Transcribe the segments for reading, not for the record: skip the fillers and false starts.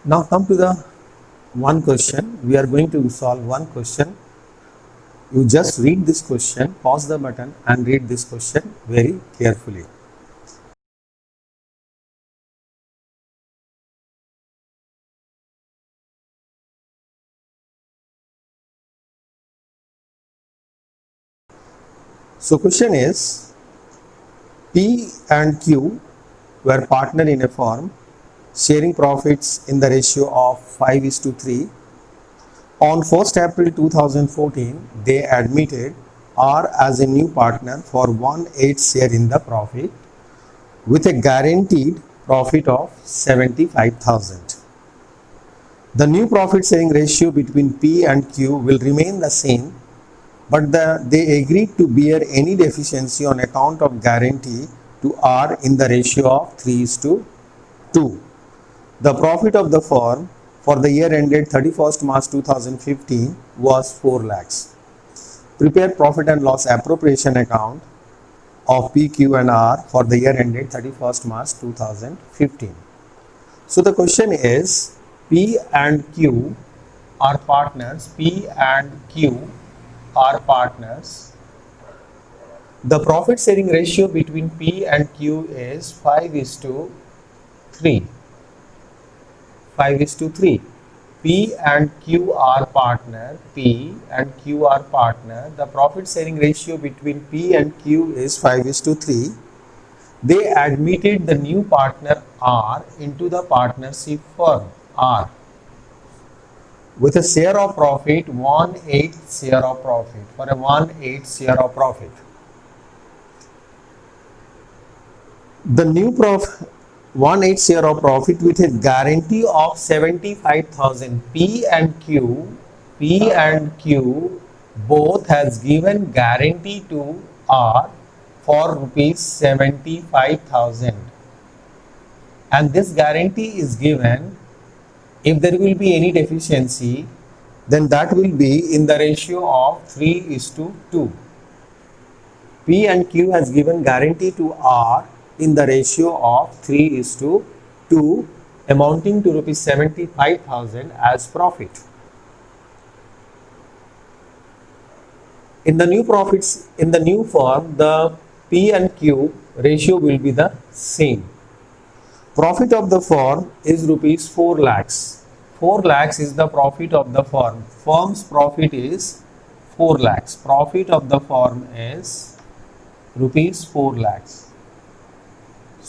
Now come to the one question. We are going to solve one question. You just read this question, pause the button and read this question very carefully. So question is, P and Q were partner in a firm, sharing profits in the ratio of 5:3. On 1st April 2014, they admitted R as a new partner for 1/8 share in the profit with a guaranteed profit of 75,000. The new profit sharing ratio between P and Q will remain the same, but they agreed to bear any deficiency on account of guarantee to R in the ratio of 3:2. The profit of the firm for the year ended 31st March 2015 was 4 lakhs. Prepare profit and loss appropriation account of P, Q and R for the year ended 31st March 2015. So the question is, P and Q are partners. P and Q are partners. The profit sharing ratio between P and Q is 5:3. 5:3. P and Q are partner. P and Q are partner. The profit sharing ratio between P and Q is 5:3. They admitted the new partner R into the partnership firm R with a share of profit 1/8 share of profit for a 1/8 share of profit. The new 1/8 share of profit with a guarantee of 75,000. P and Q both has given guarantee to R for rupees 75,000, and this guarantee is given if there will be any deficiency, then that will be in the ratio of 3:2. P and Q has given guarantee to R in the ratio of 3:2, amounting to rupees 75,000 as profit. In the new profits, in the new firm, the P and Q ratio will be the same. Profit of the firm is rupees 4 lakhs. 4 lakhs is the profit of the firm. Firm's profit is 4 lakhs. Profit of the firm is rupees 4 lakhs.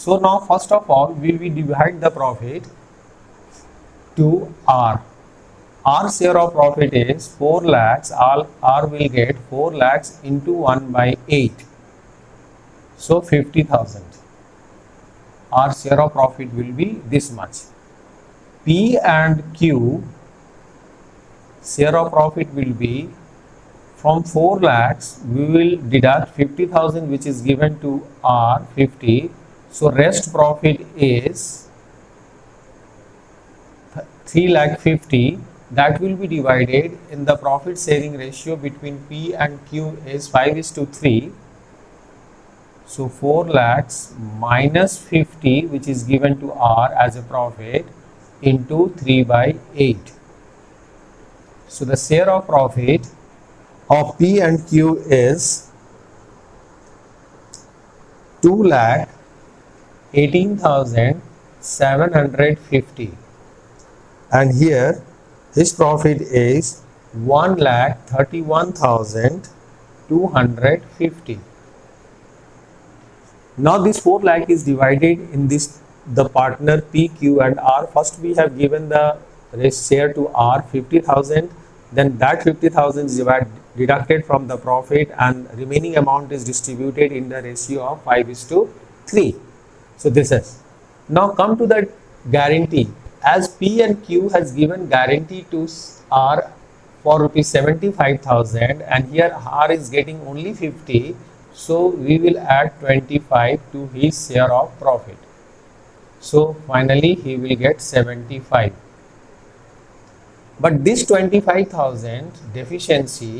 So now first of all, we will divide the profit to R. R share of profit is 4 lakhs. R will get 4 lakhs into 1/8. So 50,000. Our share of profit will be this much. P and Q share of profit will be, from 4 lakhs we will deduct 50,000 which is given to R, 50. So rest profit is 3,50,000. That will be divided in the profit sharing ratio between P and Q is 5:3. So 4 lakhs minus 50 which is given to R as a profit into 3/8. So the share of profit of P and Q is 2,18,750, and here his profit is 1,31,250. Now this 4 lakh is divided in the partner P, Q and R. First we have given the share to R 50,000, then that 50,000 is deducted from the profit and remaining amount is distributed in the ratio of 5:3. So this is. Now come to the guarantee. As P and Q has given guarantee to R for rupees 75,000 and here R is getting only 50. So we will add 25 to his share of profit. So finally he will get 75. But this 25,000 deficiency,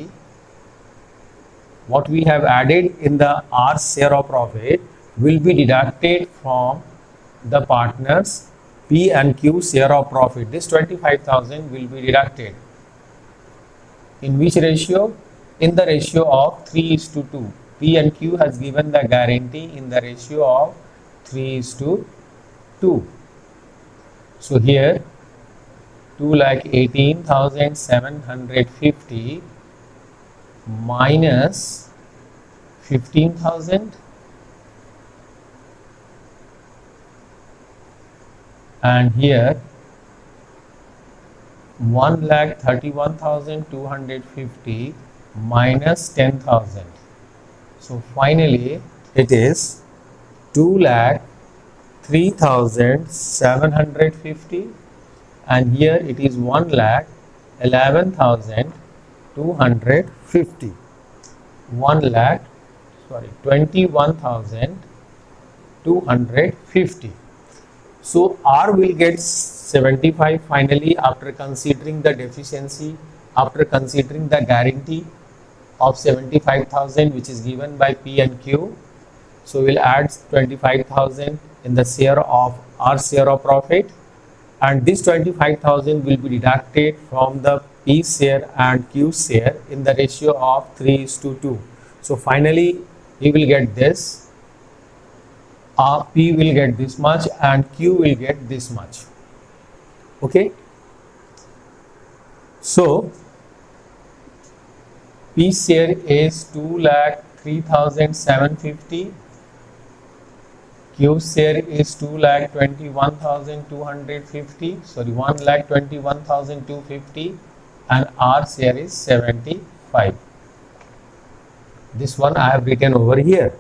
what we have added in the R share of profit, will be deducted from the partner's P and Q share of profit. This 25,000 will be deducted. In which ratio? In the ratio of 3:2. P and Q has given the guarantee in the ratio of 3:2. So here 2,18,750 minus 15,000 and here 1,31,250 minus 10,000. So finally it is 2,03,750 and here it is 1,11,250. 21,250. So R will get 75 finally after considering the deficiency, after considering the guarantee of 75,000 which is given by P and Q. So we'll add 25,000 in the share of R share of profit, and this 25,000 will be deducted from the P share and Q share in the ratio of 3:2. So finally he will get this. P will get this much and Q will get this much. Okay. So P share is 2,03,750. Q share is 2,21,250. Sorry, 1,21,250, and R share is 75. This one I have written over here.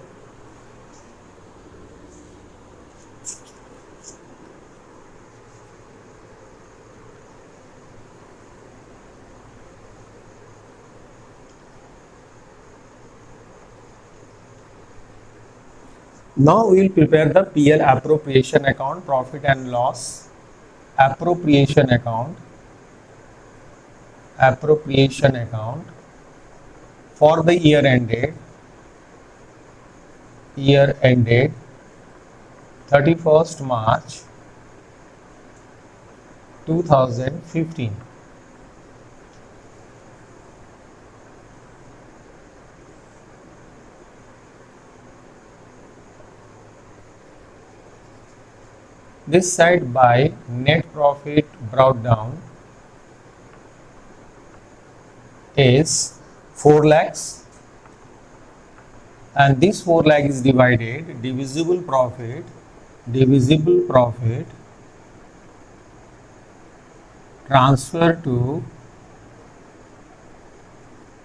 Now we will prepare the PL appropriation account, profit and loss appropriation account for the year ended 31st March 2015. This side by net profit brought down is 4 lakhs, and this 4 lakh is divided divisible profit transfer to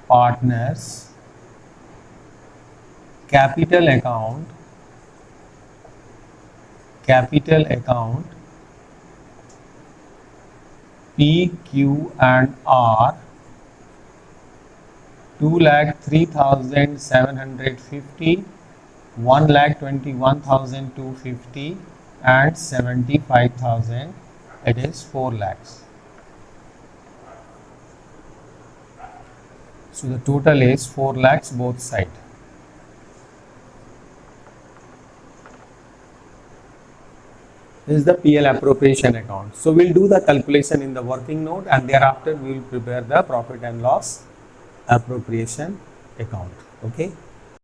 partners capital account P, Q and R 2,03,750, 1,21,250 and 75,000. It is 4 lakhs. So the total is 4 lakhs both sides. This is the PL appropriation account. So we'll do the calculation in the working note, and thereafter we will prepare the profit and loss appropriation account. Okay.